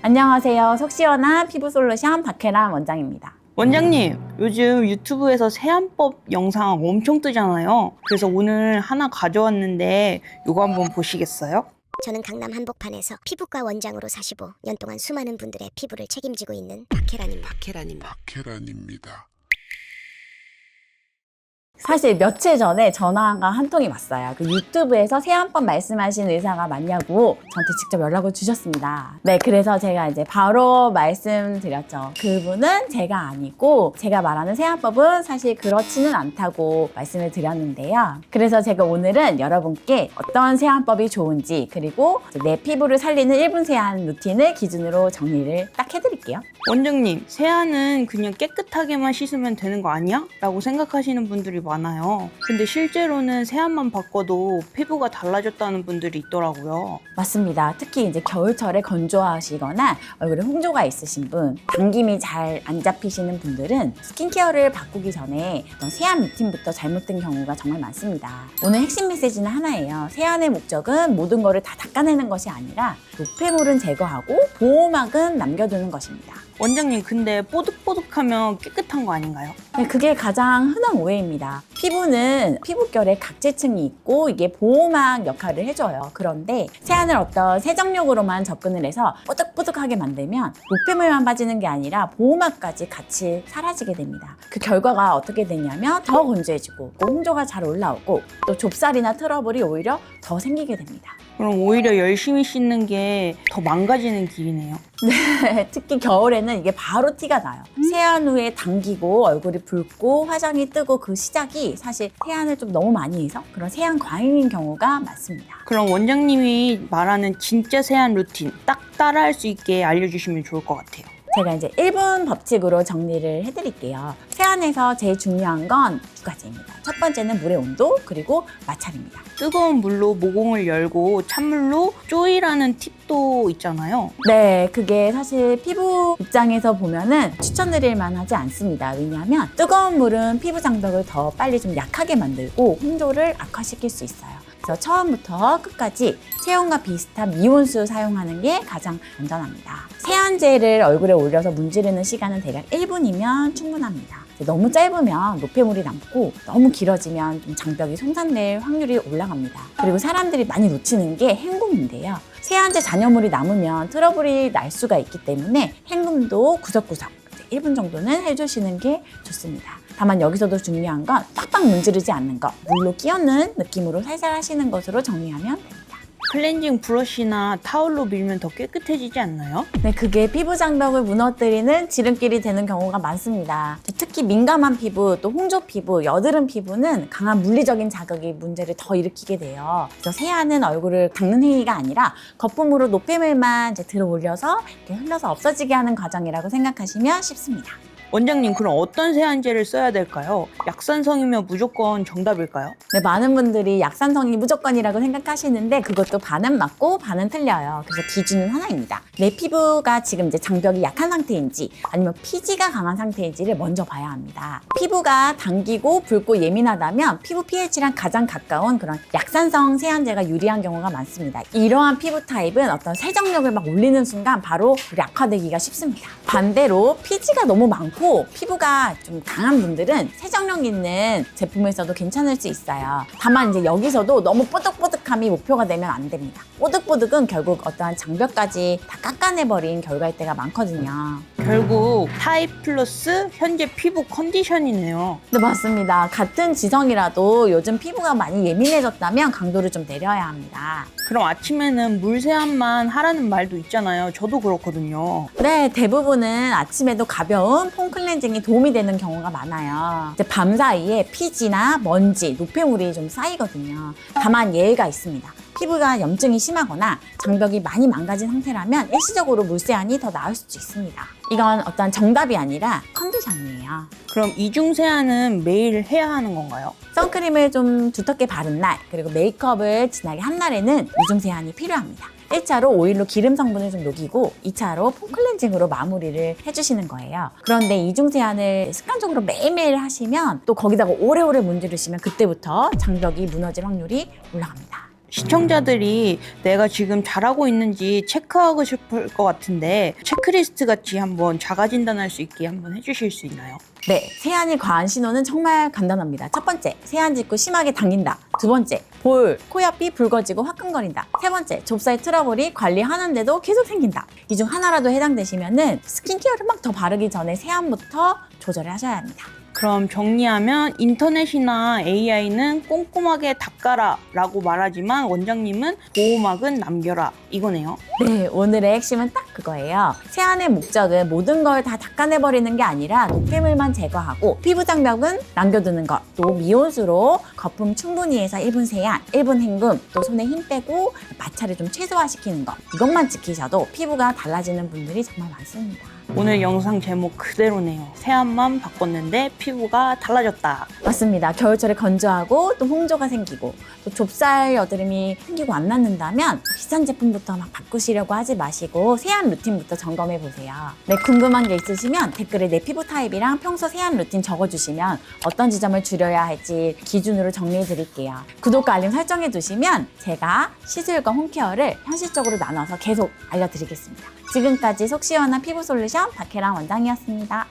안녕하세요. 속 시원한 피부솔루션 박혜란 원장입니다. 원장님, 요즘 유튜브에서 세안법 영상 엄청 뜨잖아요. 그래서 오늘 하나 가져왔는데 이거 한번 보시겠어요? 저는 강남 한복판에서 피부과 원장으로 45년 동안 수많은 분들의 피부를 책임지고 있는 박혜란입니다. 사실 며칠 전에 전화가 한 통이 왔어요. 그 유튜브에서 세안법 말씀하신 의사가 맞냐고 저한테 직접 연락을 주셨습니다. 네, 그래서 제가 이제 바로 말씀드렸죠. 그분은 제가 아니고 제가 말하는 세안법은 사실 그렇지는 않다고 말씀을 드렸는데요. 그래서 제가 오늘은 여러분께 어떤 세안법이 좋은지 그리고 내 피부를 살리는 1분 세안 루틴을 기준으로 정리를 딱 해드릴게요. 원장님, 세안은 그냥 깨끗하게만 씻으면 되는 거 아니야? 라고 생각하시는 분들이 많아요. 근데 실제로는 세안만 바꿔도 피부가 달라졌다는 분들이 있더라고요. 맞습니다. 특히 이제 겨울철에 건조하시거나 얼굴에 홍조가 있으신 분, 당김이 잘 안 잡히시는 분들은 스킨케어를 바꾸기 전에 어떤 세안 루틴부터 잘못된 경우가 정말 많습니다. 오늘 핵심 메시지는 하나예요. 세안의 목적은 모든 거를 다 닦아내는 것이 아니라 노폐물은 제거하고 보호막은 남겨두는 것입니다. 원장님, 근데 뽀득뽀득하면 깨끗한 거 아닌가요? 네, 그게 가장 흔한 오해입니다. 피부는 피부결에 각질층이 있고 이게 보호막 역할을 해줘요. 그런데 세안을 어떤 세정력으로만 접근을 해서 뽀득뽀득하게 만들면 노폐물만 빠지는 게 아니라 보호막까지 같이 사라지게 됩니다. 그 결과가 어떻게 되냐면 더 건조해지고 홍조가 잘 올라오고 또 좁쌀이나 트러블이 오히려 더 생기게 됩니다. 그럼 오히려 열심히 씻는 게 더 망가지는 길이네요. 네, 특히 겨울에는 이게 바로 티가 나요. 세안 후에 당기고 얼굴이 붉고 화장이 뜨고 그 시작이 사실 세안을 좀 너무 많이 해서 그런 세안 과잉인 경우가 많습니다. 그럼 원장님이 말하는 진짜 세안 루틴 딱 따라할 수 있게 알려주시면 좋을 것 같아요. 제가 이제 1분 법칙으로 정리를 해드릴게요. 세안에서 제일 중요한 건 두 가지입니다. 첫 번째는 물의 온도 그리고 마찰입니다. 뜨거운 물로 모공을 열고 찬물로 쪼이라는 팁도 있잖아요. 네, 그게 사실 피부 입장에서 보면은 추천드릴 만하지 않습니다. 왜냐하면 뜨거운 물은 피부 장벽을 더 빨리 좀 약하게 만들고 홍조를 악화시킬 수 있어요. 그래서 처음부터 끝까지 체온과 비슷한 미온수 사용하는 게 가장 안전합니다. 세안젤을 얼굴에 올려서 문지르는 시간은 대략 1분이면 충분합니다. 너무 짧으면 노폐물이 남고 너무 길어지면 좀 장벽이 손상될 확률이 올라갑니다. 그리고 사람들이 많이 놓치는 게 헹굼인데요. 세안제 잔여물이 남으면 트러블이 날 수가 있기 때문에 헹굼도 구석구석 1분 정도는 해주시는 게 좋습니다. 다만 여기서도 중요한 건 빡빡 문지르지 않는 것, 물로 끼얹는 느낌으로 살살 하시는 것으로 정리하면 됩니다. 클렌징 브러쉬나 타올로 밀면 더 깨끗해지지 않나요? 네, 그게 피부 장벽을 무너뜨리는 지름길이 되는 경우가 많습니다. 특히 민감한 피부, 또 홍조 피부, 여드름 피부는 강한 물리적인 자극이 문제를 더 일으키게 돼요. 그래서 세안은 얼굴을 닦는 행위가 아니라 거품으로 노폐물만 이제 들어 올려서 이렇게 흘러서 없어지게 하는 과정이라고 생각하시면 쉽습니다. 원장님, 그럼 어떤 세안제를 써야 될까요? 약산성이면 무조건 정답일까요? 네, 많은 분들이 약산성이 무조건이라고 생각하시는데 그것도 반은 맞고 반은 틀려요. 그래서 기준은 하나입니다. 내 피부가 지금 이제 장벽이 약한 상태인지 아니면 피지가 강한 상태인지를 먼저 봐야 합니다. 피부가 당기고 붉고 예민하다면 피부 pH랑 가장 가까운 그런 약산성 세안제가 유리한 경우가 많습니다. 이러한 피부 타입은 어떤 세정력을 막 올리는 순간 바로 약화되기가 쉽습니다. 반대로 피지가 너무 많고 피부가 좀 강한 분들은 세정력 있는 제품을 써도 괜찮을 수 있어요. 다만 이제 여기서도 너무 뽀득뽀득함이 목표가 되면 안 됩니다. 뽀득뽀득은 결국 어떠한 장벽까지 다 깎아내버린 결과일 때가 많거든요. 결국 타입 플러스 현재 피부 컨디션이네요. 네, 맞습니다. 같은 지성이라도 요즘 피부가 많이 예민해졌다면 강도를 좀 내려야 합니다. 그럼 아침에는 물세안만 하라는 말도 있잖아요. 저도 그렇거든요. 네, 대부분은 아침에도 가벼운 폼 클렌징이 도움이 되는 경우가 많아요. 이제 밤 사이에 피지나 먼지, 노폐물이 좀 쌓이거든요. 다만 예외가 있습니다. 피부가 염증이 심하거나 장벽이 많이 망가진 상태라면 일시적으로 물세안이 더 나을 수도 있습니다. 이건 어떤 정답이 아니라 컨디션이에요. 그럼 이중 세안은 매일 해야 하는 건가요? 선크림을 좀 두텁게 바른 날, 그리고 메이크업을 진하게 한 날에는 이중 세안이 필요합니다. 1차로 오일로 기름 성분을 좀 녹이고 2차로 폼 클렌징으로 마무리를 해주시는 거예요. 그런데 이중 세안을 습관적으로 매일매일 하시면 또 거기다가 오래오래 문지르시면 그때부터 장벽이 무너질 확률이 올라갑니다. 시청자들이 내가 지금 잘하고 있는지 체크하고 싶을 것 같은데 체크리스트 같이 한번 자가 진단할 수 있게 한번 해주실 수 있나요? 네, 세안이 과한 신호는 정말 간단합니다. 첫 번째, 세안 직후 심하게 당긴다. 두 번째, 볼, 코 옆이 붉어지고 화끈거린다. 세 번째, 좁쌀 트러블이 관리하는데도 계속 생긴다. 이 중 하나라도 해당되시면은 스킨케어를 막 더 바르기 전에 세안부터 조절을 하셔야 합니다. 그럼 정리하면 인터넷이나 AI는 꼼꼼하게 닦아라 라고 말하지만 원장님은 보호막은 남겨라 이거네요. 네, 오늘의 핵심은 딱 그거예요. 세안의 목적은 모든 걸 다 닦아내버리는 게 아니라 노폐물만 제거하고 피부 장벽은 남겨두는 것, 또 미온수로 거품 충분히 해서 1분 세안, 1분 헹굼, 또 손에 힘 빼고 마찰을 좀 최소화시키는 것, 이것만 지키셔도 피부가 달라지는 분들이 정말 많습니다. 오늘 영상 제목 그대로네요. 세안만 바꿨는데 피부가 달라졌다. 맞습니다. 겨울철에 건조하고 또 홍조가 생기고 또 좁쌀 여드름이 생기고 안 낫는다면 비싼 제품부터 막 바꾸시려고 하지 마시고 세안 루틴부터 점검해 보세요. 네, 궁금한 게 있으시면 댓글에 내 피부 타입이랑 평소 세안 루틴 적어주시면 어떤 지점을 줄여야 할지 기준으로 정리해 드릴게요. 구독과 알림 설정해 두시면 제가 시술과 홈케어를 현실적으로 나눠서 계속 알려드리겠습니다. 지금까지 속 시원한 피부 솔루션 박혜란 원장이었습니다.